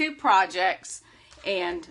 2 projects and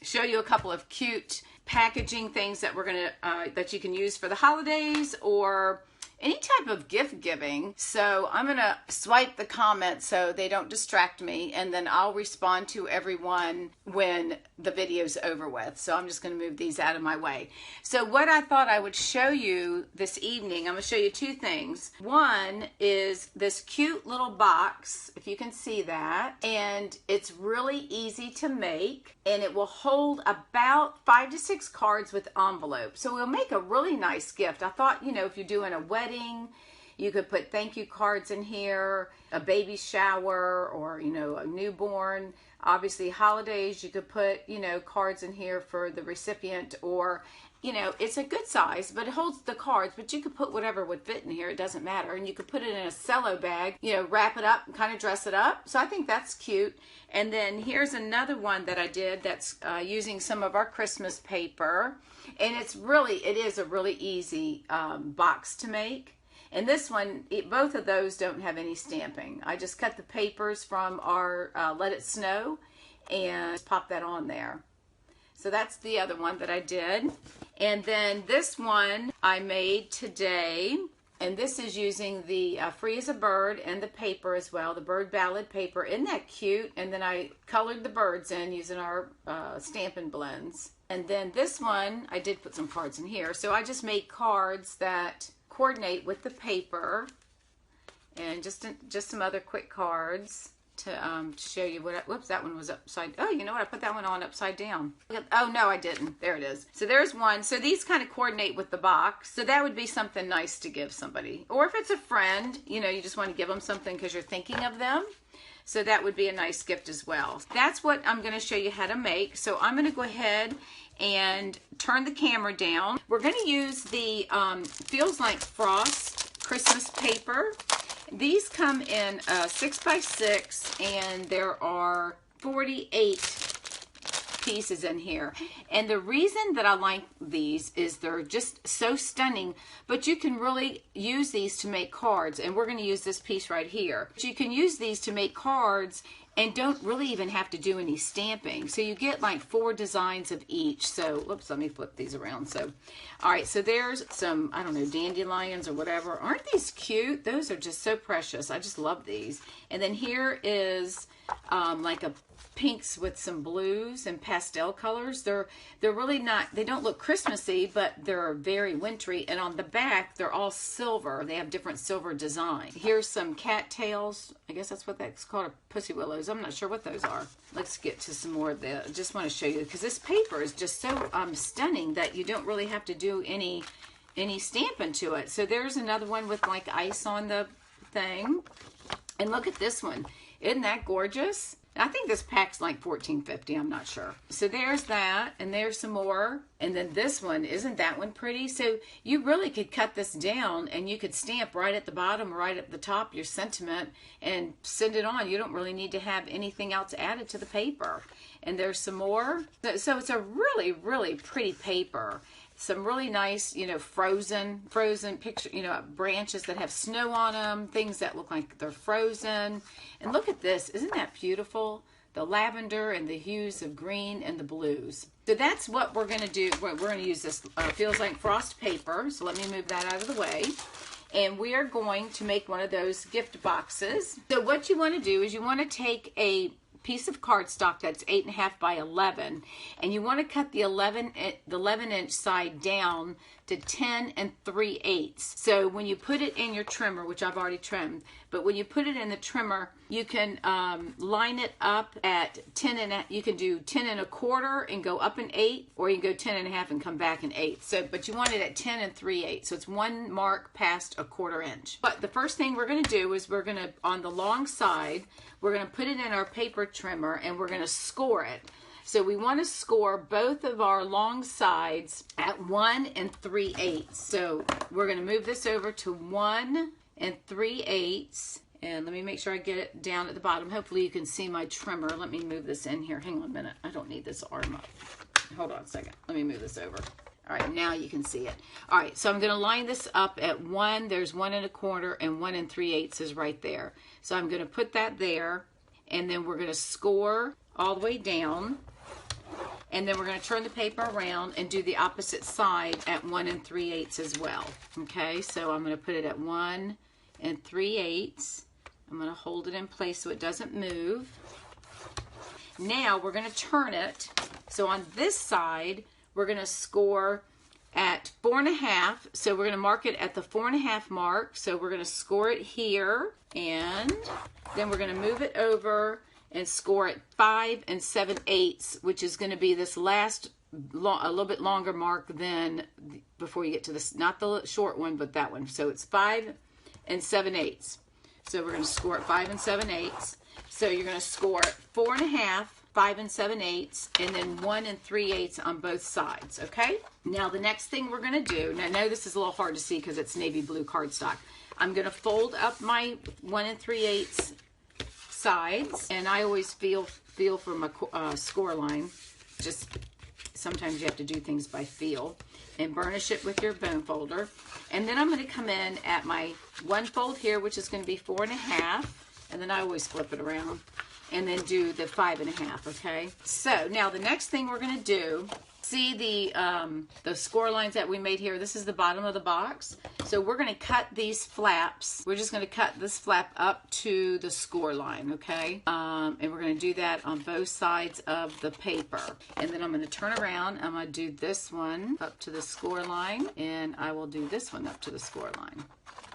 show you a couple of cute packaging things that we're gonna that you can use for the holidays or any type of gift giving. So I'm gonna swipe the comments so they don't distract me, and then I'll respond to everyone when the video's over with. So I'm just gonna move these out of my way. So what I thought I would show you this evening, I'm gonna show you 2 things. One is this cute little box, if you can see that, and it's really easy to make, and it will hold about 5 to 6 cards with envelopes. So we'll make a really nice gift. I thought, you know, if you're doing a wedding, you could put thank you cards in here, a baby shower, or, you know, a newborn. Obviously holidays, you could put, you know, cards in here for the recipient, or, you know, it's a good size, but it holds the cards, but you could put whatever would fit in here. It doesn't matter. And you could put it in a cello bag, you know, wrap it up and kind of dress it up. So I think that's cute. And then here's another one that I did that's using some of our Christmas paper. And it is a really easy box to make. And this one, both of those don't have any stamping. I just cut the papers from our Let It Snow and pop that on there. So that's the other one that I did. And then this one I made today, and this is using the Free as a Bird and the paper as well, the Bird Ballad paper. Isn't that cute? And then I colored the birds in using our Stampin' Blends. And then this one, I did put some cards in here. So I just made cards that coordinate with the paper, and just some other quick cards to show you what. Whoops, that one was upside. Oh, you know what? I put that one on upside down. Oh no, I didn't. There it is. So there's one. So these kind of coordinate with the box. So that would be something nice to give somebody, or if it's a friend, you know, you just want to give them something because you're thinking of them. So that would be a nice gift as well. That's what I'm going to show you how to make. So I'm going to go ahead and turn the camera down. We're going to use the Feels Like Frost Christmas paper. These come in 6x6, and there are 48 pieces in here. And the reason that I like these is they're just so stunning, but you can really use these to make cards, and we're going to use this piece right here. But you can use these to make cards and don't really even have to do any stamping. So you get like 4 designs of each. So, whoops, let me flip these around. So, all right, so there's some, I don't know, dandelions or whatever. Aren't these cute? Those are just so precious. I just love these. And then here is like a pinks with some blues and pastel colors. They're really not, they don't look Christmassy, but they're very wintry. And on the back, they're all silver. They have different silver design. Here's some cattails. I guess that's what that's called, or pussy willows. I'm not sure what those are. Let's get to some more of that. I just want to show you, because this paper is just so stunning that you don't really have to do any stamping to it. So there's another one with like ice on the thing. And look at this one. Isn't that gorgeous? I think this pack's like $14.50, I'm not sure. So there's that, and there's some more. And then this one, isn't that one pretty? So you really could cut this down, and you could stamp right at the bottom, right at the top, your sentiment, and send it on. You don't really need to have anything else added to the paper. And there's some more. So it's a really, really pretty paper. Some really nice, you know, frozen picture, you know, branches that have snow on them, things that look like they're frozen. And look at this. Isn't that beautiful? The lavender and the hues of green and the blues. So that's what we're going to do. We're going to use this Feels Like Frost paper. So let me move that out of the way. And we are going to make one of those gift boxes. So what you want to do is you want to take a piece of cardstock that's 8.5 by 11, and you want to cut the 11-inch side down to 10 3/8. So when you put it in your trimmer, which I've already trimmed, but when you put it in the trimmer, you can line it up at 10 and you can do 10 1/4 and go up an 1/8, or you can go 10 1/2 and come back an 1/8. So, but you want it at 10 3/8. So it's 1 mark past 1/4 inch. But the first thing we're going to do is we're going to, on the long side, we're going to put it in our paper trimmer, and we're going to score it. So we want to score both of our long sides at 1 3/8. So we're going to move this over to 1 3/8. And let me make sure I get it down at the bottom. Hopefully you can see my trimmer. Let me move this in here. Hang on a minute. I don't need this arm up. Hold on a second. Let me move this over. All right, now you can see it. All right, so I'm going to line this up at 1. There's 1 1/4, and 1 3/8 is right there. So I'm going to put that there. and then we're going to score all the way down, and then we're going to turn the paper around and do the opposite side at 1 3/8 as well. Okay, so I'm going to put it at 1 3/8. I'm going to hold it in place so it doesn't move. Now we're going to turn it. So on this side, we're going to score at 4 1/2. So we're going to mark it at the 4 1/2 mark. So we're going to score it here, and then we're going to move it over and score at 5 7/8, which is going to be this last a little bit longer mark than before you get to this, not the short one, but that one. So it's 5 7/8. So we're going to score at 5 7/8. So you're going to score 4 1/2, 5 7/8, and then 1 3/8 on both sides. Okay. Now the next thing we're going to do. Now I know this is a little hard to see because it's navy blue cardstock. I'm going to fold up my 1 3/8 sides, and I always feel for my score line. Just sometimes you have to do things by feel, and burnish it with your bone folder. And then I'm going to come in at my one fold here, which is going to be 4 1/2, and then I always flip it around, and then do the 5 1/2. Okay. So now the next thing we're going to do. See the score lines that we made here? This is the bottom of the box. So we're going to cut these flaps. We're just going to cut this flap up to the score line, okay? And we're going to do that on both sides of the paper. And then I'm going to turn around. I'm going to do this one up to the score line, and I will do this one up to the score line.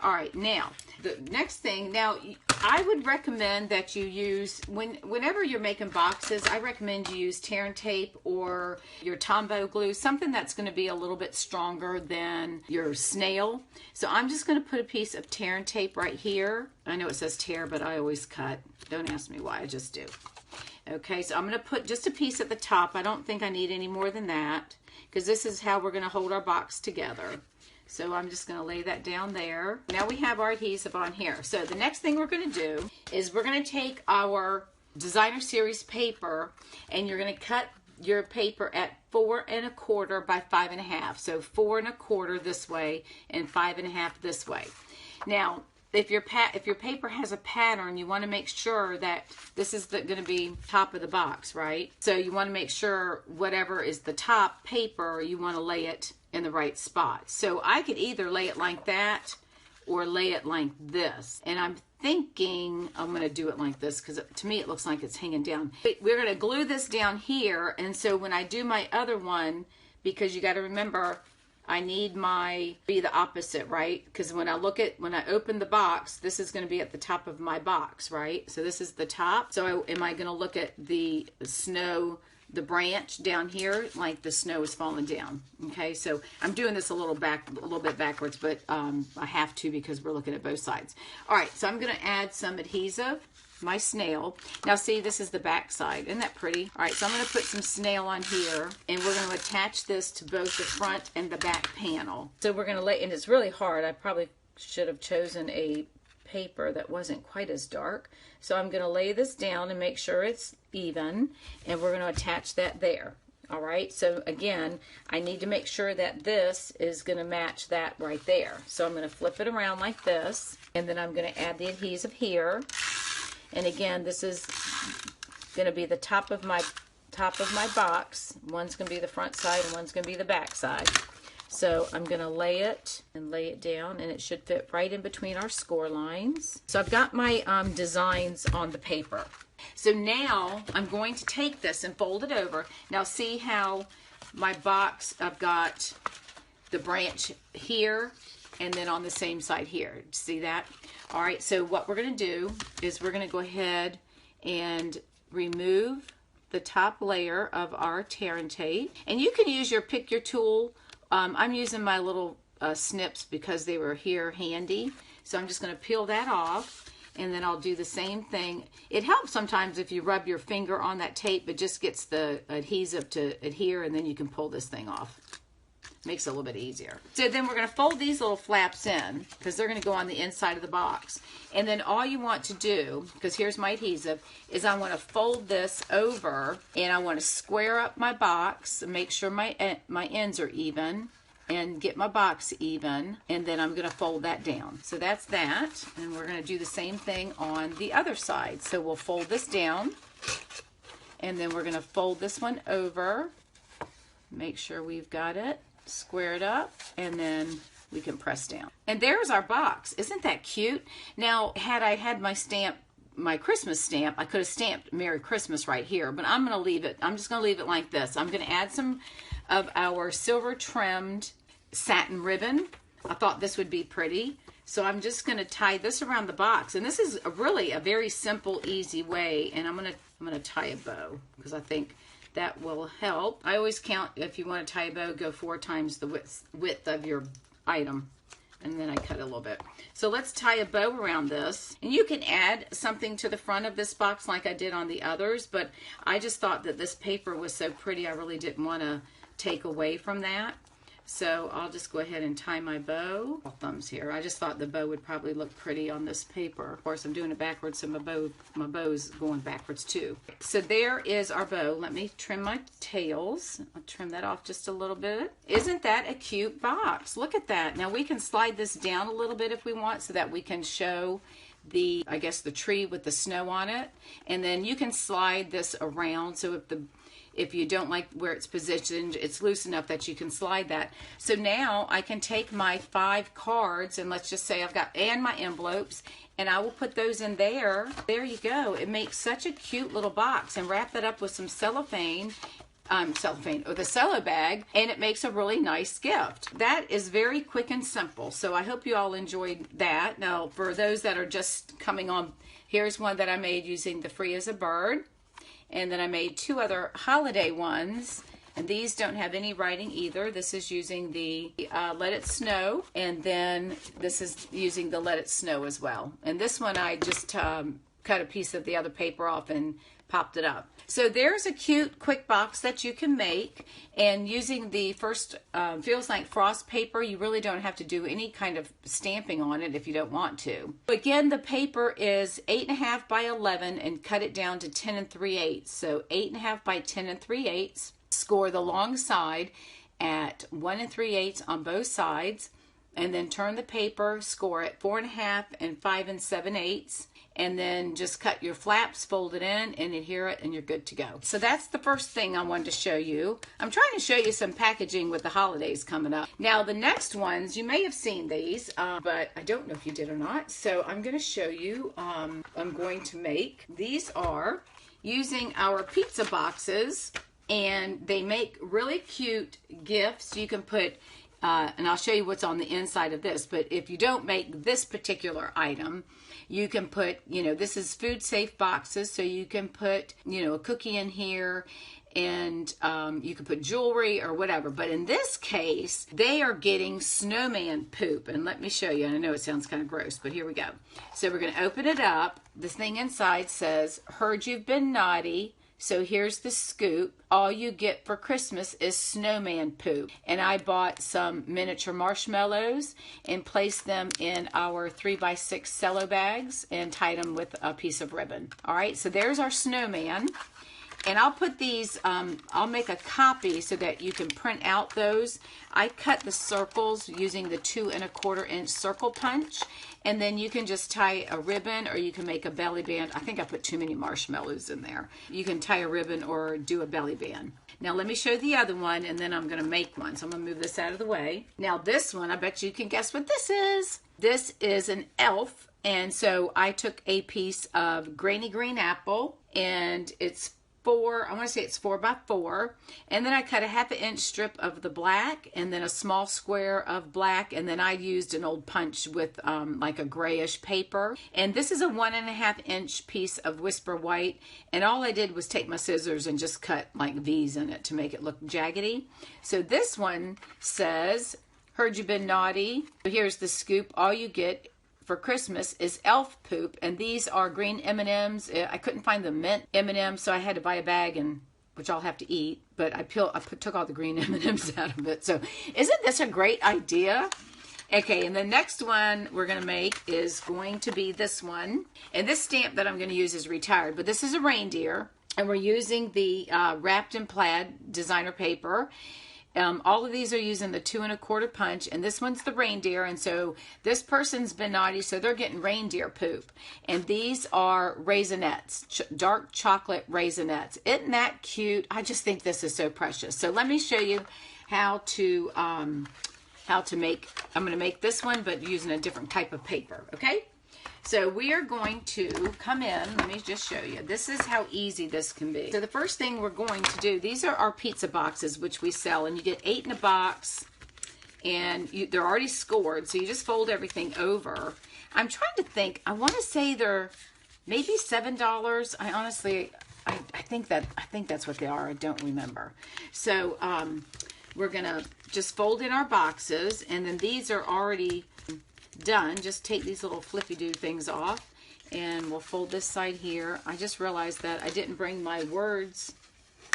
All right, now the next thing. Now I would recommend that you use whenever you're making boxes. I recommend you use tear and tape or your Tombow glue, something that's going to be a little bit stronger than your snail. So I'm just going to put a piece of tear and tape right here. I know it says tear, but I always cut. Don't ask me why. I just do. Okay, so I'm going to put just a piece at the top. I don't think I need any more than that because this is how we're going to hold our box together. So I'm just going to lay that down there. Now we have our adhesive on here. So the next thing we're going to do is we're going to take our designer series paper, and you're going to cut your paper at 4 1/4 by 5 1/2. So 4 1/4 this way and 5 1/2 this way. Now, if your paper has a pattern, you want to make sure that this is going to be top of the box, right? So you want to make sure whatever is the top paper, you want to lay it in the right spot. So I could either lay it like that or lay it like this. And I'm thinking I'm going to do it like this because to me it looks like it's hanging down. We're going to glue this down here, and so when I do my other one, because you got to remember I need be the opposite, right? Because when I open the box, this is going to be at the top of my box, right? So this is the top. So am I going to look at the snow, the branch down here, like the snow is falling down? Okay, so I'm doing this a little bit backwards, but I have to because we're looking at both sides. All right, so I'm going to add some adhesive. My snail. Now see, this is the back side. Isn't that pretty? All right, so I'm going to put some snail on here, and we're going to attach this to both the front and the back panel. So we're going to lay, and it's really hard. I probably should have chosen a paper that wasn't quite as dark. So I'm going to lay this down and make sure it's even, and we're going to attach that there. All right, so again, I need to make sure that this is going to match that right there. So I'm going to flip it around like this, and then I'm going to add the adhesive here. And again, this is going to be the top of my box. One's going to be the front side and one's going to be the back side. So I'm going to lay it down, and it should fit right in between our score lines. So I've got my designs on the paper. So now I'm going to take this and fold it over. Now see how my box, I've got the branch here and then on the same side here. See that? All right, so what we're going to do is we're going to go ahead and remove the top layer of our tear and tape. And you can use pick your tool. I'm using my little snips because they were here handy. So I'm just going to peel that off, and then I'll do the same thing. It helps sometimes if you rub your finger on that tape. It just gets the adhesive to adhere, and then you can pull this thing off. Makes it a little bit easier. So then we're going to fold these little flaps in because they're going to go on the inside of the box. And then all you want to do, because here's my adhesive, is I want to fold this over, and I want to square up my box and make sure my ends are even. and get my box even, and then I'm going to fold that down. So that's that, and we're going to do the same thing on the other side. So we'll fold this down, and then we're going to fold this one over, make sure we've got it, square it up, and then we can press down. And there's our box. Isn't that cute? Now, had I had my stamp, my Christmas stamp, I could have stamped Merry Christmas right here, but I'm going to leave it. I'm just going to leave it like this. I'm going to add some of our silver trimmed satin ribbon. I thought this would be pretty. So I'm just going to tie this around the box. And this is really a very simple, easy way. And I'm going to tie a bow because I think that will help. I always count, if you want to tie a bow, go 4 times the width of your item. And then I cut a little bit. So let's tie a bow around this. And you can add something to the front of this box like I did on the others, but I just thought that this paper was so pretty, I really didn't want to take away from that. So I'll just go ahead and tie my bow. Thumbs here. I just thought the bow would probably look pretty on this paper. Of course, I'm doing it backwards, so my bow's going backwards too. So there is our bow. Let me trim my tails. I'll trim that off just a little bit. Isn't that a cute box? Look at that. Now we can slide this down a little bit if we want so that we can show the, I guess, the tree with the snow on it. And then you can slide this around so if you don't like where it's positioned, it's loose enough that you can slide that. So now I can take my 5 cards, and let's just say I've got, and my envelopes, and I will put those in there. There you go. It makes such a cute little box, and wrap that up with some cellophane, or the cello bag, and it makes a really nice gift. That is very quick and simple. So I hope you all enjoyed that. Now, for those that are just coming on, here's one that I made using the Free as a Bird. And then I made 2 other holiday ones, and these don't have any writing either. This is using the Let It Snow, and then this is using the Let It Snow as well. And this one I just cut a piece of the other paper off and popped it up. So there's a cute quick box that you can make, and using the first Feels Like Frost paper, you really don't have to do any kind of stamping on it if you don't want to. Again, the paper is 8.5 by 11 and cut it down to 10 3/8. So 8.5 by 10 3/8. Score the long side at 1 3/8 on both sides, and then turn the paper, score it 4.5 and 5 7/8. And then just cut your flaps, fold it in, and adhere it, and you're good to go. So that's the first thing I wanted to show you. I'm trying to show you some packaging with the holidays coming up. Now, the next ones, you may have seen these, but I don't know if you did or not. So I'm going to show you, I'm going to make, these are using our pizza boxes, and they make really cute gifts. You can put, and I'll show you what's on the inside of this, but if you don't make this particular item, you can put, this is food safe boxes, so you can put, a cookie in here, and you can put jewelry or whatever. But in this case, they are getting snowman poop. And let me show you. I know it sounds kind of gross, but here we go. So we're going to open it up. This thing inside says, "Heard you've been naughty. So here's the scoop. All you get for Christmas is snowman poop." And I bought some miniature marshmallows and placed them in our 3x6 cello bags and tied them with a piece of ribbon. All right, so there's our snowman. And I'll put these, I'll make a copy so that you can print out those. I cut the circles using the 2 1/4 inch circle punch. And then you can just tie a ribbon, or you can make a belly band. I think I put too many marshmallows in there. You can tie a ribbon or do a belly band. Now let me show the other one, and then I'm going to make one. So I'm going to move this out of the way. Now this one, I bet you can guess what this is. This is an elf. And so I took a piece of grainy green apple, and it's 4, I want to say it's 4 by 4, and then I cut a 1/2 inch strip of the black, and then a small square of black, and then I used an old punch with like a grayish paper. And this is a 1 1/2 inch piece of Whisper White, and all I did was take my scissors and just cut like V's in it to make it look jaggedy. So this one says, "Heard you been naughty. Here's the scoop. All you get for Christmas is elf poop," and these are green M&Ms. I couldn't find the mint M&Ms, so I had to buy a bag, and which I'll have to eat, but I took all the green M&Ms out of it. So isn't this a great idea? Okay, and the next one we're going to make is going to be this one. And this stamp that I'm going to use is retired, but this is a reindeer, and we're using the Wrapped in Plaid designer paper. All of these are using the 2 1/4 punch, and this one's the reindeer, and so this person's been naughty, so they're getting reindeer poop. And these are Raisinets, dark chocolate Raisinets. Isn't that cute? I just think this is so precious. So let me show you how to make. I'm going to make this one, but using a different type of paper. Okay. So we are going to come in, let me just show you. This is how easy this can be. So the first thing we're going to do, these are our pizza boxes, which we sell, and you get 8 in a box, and they're already scored, so you just fold everything over. I'm trying to think, I want to say they're maybe $7. I honestly, I think that's what they are. I don't remember. So we're going to just fold in our boxes, and then these are already done. Just take these little flippy-do things off, and we'll fold this side here. I just realized that I didn't bring my words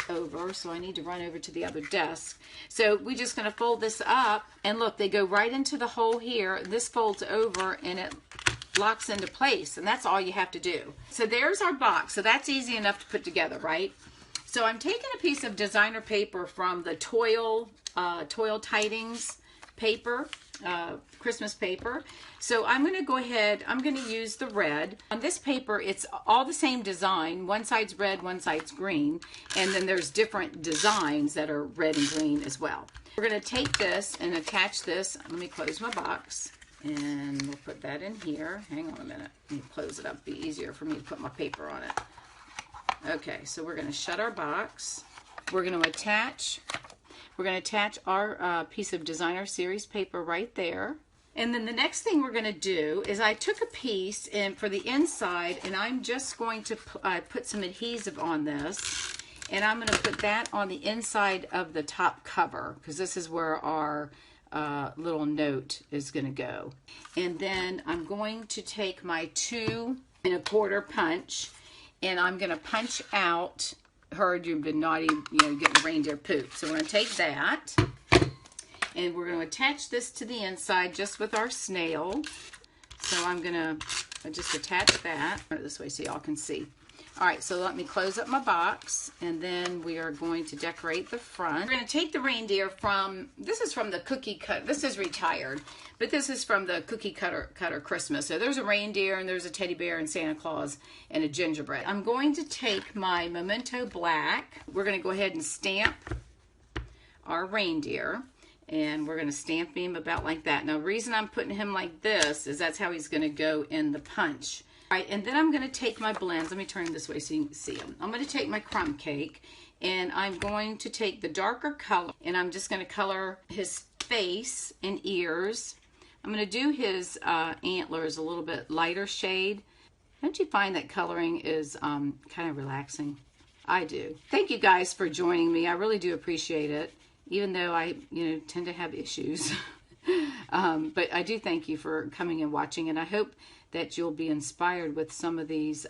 over, so I need to run over to the other desk. So we're just going to fold this up, and look, they go right into the hole here. This folds over, and it locks into place, and that's all you have to do. So there's our box. So that's easy enough to put together, right? So I'm taking a piece of designer paper from the Toil Tidings paper, Christmas paper. So I'm going to go ahead, I'm going to use the red. On this paper, it's all the same design. One side's red, one side's green. And then there's different designs that are red and green as well. We're going to take this and attach this. Let me close my box. And we'll put that in here. Hang on a minute. Let me close it up. It'll be easier for me to put my paper on it. Okay, so we're going to shut our box. We're going to attach our piece of designer series paper right there. And then the next thing we're going to do is I took a piece and for the inside, and I'm just going to put some adhesive on this, and I'm going to put that on the inside of the top cover, because this is where our little note is going to go. And then I'm going to take my 2 1/4 punch, and I'm going to punch out. Heard you've been naughty, getting reindeer poop. So we're going to take that, and we're going to attach this to the inside just with our snail. So I'm going to just attach that. Put it this way so y'all can see. All right, so let me close up my box, and then we are going to decorate the front. We're going to take the reindeer from, this is from the cookie cut. This is retired, but this is from the cookie cutter Christmas. So there's a reindeer, and there's a teddy bear, and Santa Claus, and a gingerbread. I'm going to take my Memento Black. We're going to go ahead and stamp our reindeer, and we're going to stamp him about like that. Now, the reason I'm putting him like this is that's how he's going to go in the punch. All right, and then I'm going to take my blends. Let me turn this way so you can see them. I'm going to take my crumb cake, and I'm going to take the darker color, and I'm just going to color his face and ears. I'm going to do his antlers a little bit lighter shade. Don't you find that coloring is kind of relaxing? I do. Thank you guys for joining me. I really do appreciate it, even though I tend to have issues. But I do thank you for coming and watching, and I hope that you'll be inspired with some of these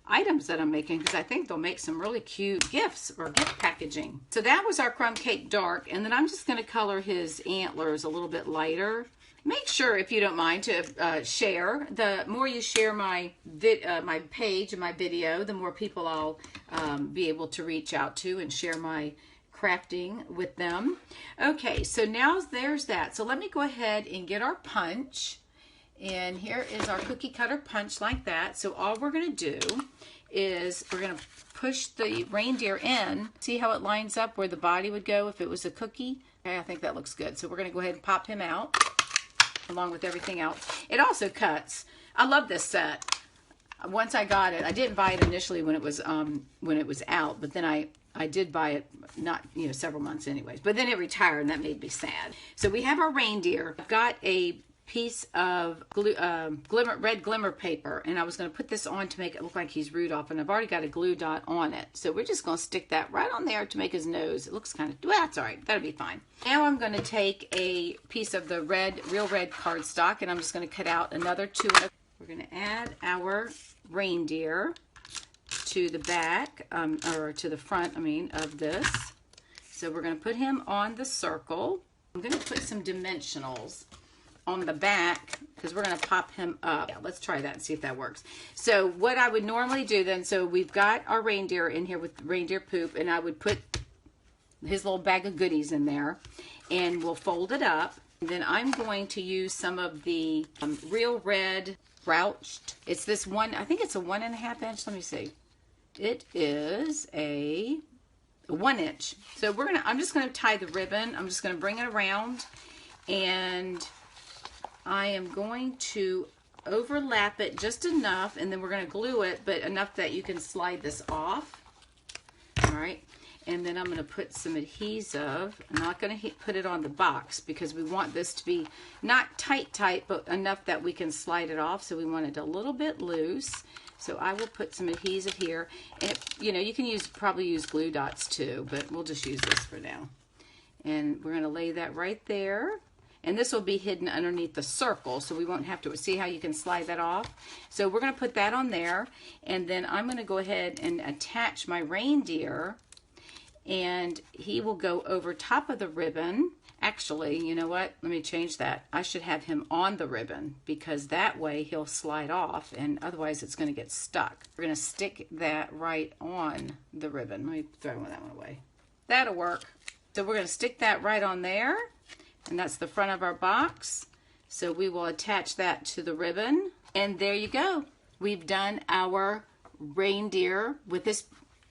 items that I'm making, because I think they'll make some really cute gifts or gift packaging. So that was our crumb cake dark, and then I'm just going to color his antlers a little bit lighter. Make sure, if you don't mind, to share. The more you share my page and my video, the more people I'll be able to reach out to and share my crafting with them. Okay, so now there's that. So let me go ahead and get our punch. And here is our cookie cutter punch like that. So all we're going to do is we're going to push the reindeer in. See how it lines up where the body would go if it was a cookie? Okay, I think that looks good. So we're going to go ahead and pop him out along with everything else. It also cuts. I love this set. Once I got it, I didn't buy it initially when it was out, but then I did buy it, not several months anyways. But then it retired, and that made me sad. So we have our reindeer. I've got a piece of red glimmer paper, and I was going to put this on to make it look like he's Rudolph, and I've already got a glue dot on it, so we're just going to stick that right on there to make his nose. It looks kind of, well, that's all right, that'll be fine. Now I'm going to take a piece of the real red cardstock, and I'm just going to cut out another 2. We're going to add our reindeer to the back, or to the front, of this. So we're going to put him on the circle. I'm going to put some dimensionals on the back, because we're going to pop him up. Yeah, let's try that and see if that works. So what I would normally do then, so we've got our reindeer in here with reindeer poop, and I would put his little bag of goodies in there, and we'll fold it up. And then I'm going to use some of the Real Red Grouched. It's this one, I think it's a 1.5 inch. Let me see. It is a 1 inch. So I'm just gonna tie the ribbon. I'm just gonna bring it around, and I am going to overlap it just enough, and then we're gonna glue it, but enough that you can slide this off. All right. And then I'm going to put some adhesive. I'm not going to put it on the box because we want this to be not tight, but enough that we can slide it off. So we want it a little bit loose. So I will put some adhesive here. And you can probably use glue dots too, but we'll just use this for now. And we're going to lay that right there. And this will be hidden underneath the circle, so we won't have to see how you can slide that off. So we're going to put that on there. And then I'm going to go ahead and attach my reindeer. And he will go over top of the ribbon. Actually, you know what? Let me change that. I should have him on the ribbon because that way he'll slide off, and otherwise it's going to get stuck. We're going to stick that right on the ribbon. Let me throw that one away. That'll work. So we're going to stick that right on there, and that's the front of our box. So we will attach that to the ribbon, and there you go. We've done our reindeer with this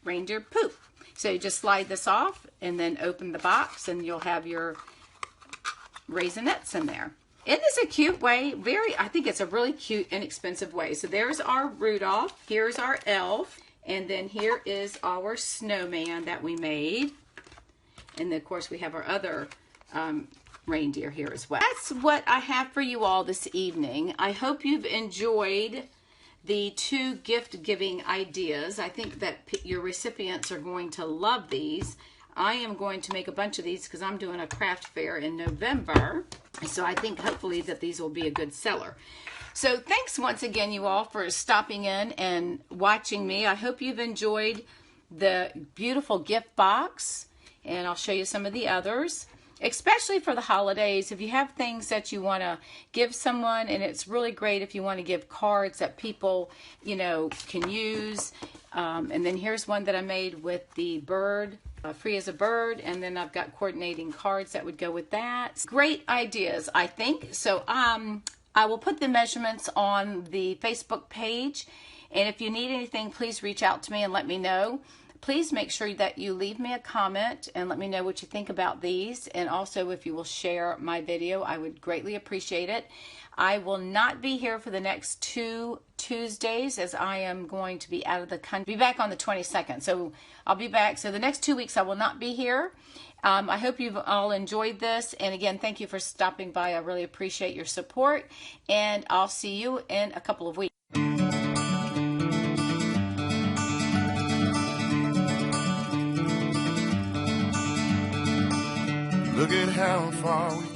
reindeer poop. So you just slide this off and then open the box, and you'll have your Raisinets in there. Isn't this a cute way? I think it's a really cute, inexpensive way. So there's our Rudolph. Here's our elf. And then here is our snowman that we made. And then, of course, we have our other reindeer here as well. That's what I have for you all this evening. I hope you've enjoyed the 2 gift giving ideas. I think that your recipients are going to love these. I am going to make a bunch of these because I'm doing a craft fair in November. So I think hopefully that these will be a good seller. So thanks once again, you all, for stopping in and watching me. I hope you've enjoyed the beautiful gift box, and I'll show you some of the others. Especially for the holidays, if you have things that you want to give someone, and it's really great if you want to give cards that people, can use. And then here's one that I made with the bird, free as a bird, and then I've got coordinating cards that would go with that. Great ideas, I think. So I will put the measurements on the Facebook page, and if you need anything, please reach out to me and let me know. Please make sure that you leave me a comment and let me know what you think about these. And also, if you will share my video, I would greatly appreciate it. I will not be here for the next 2 Tuesdays, as I am going to be out of the country. Be back on the 22nd. So I'll be back. So the next 2 weeks I will not be here. I hope you've all enjoyed this. And again, thank you for stopping by. I really appreciate your support. And I'll see you in a couple of weeks. Look at how far we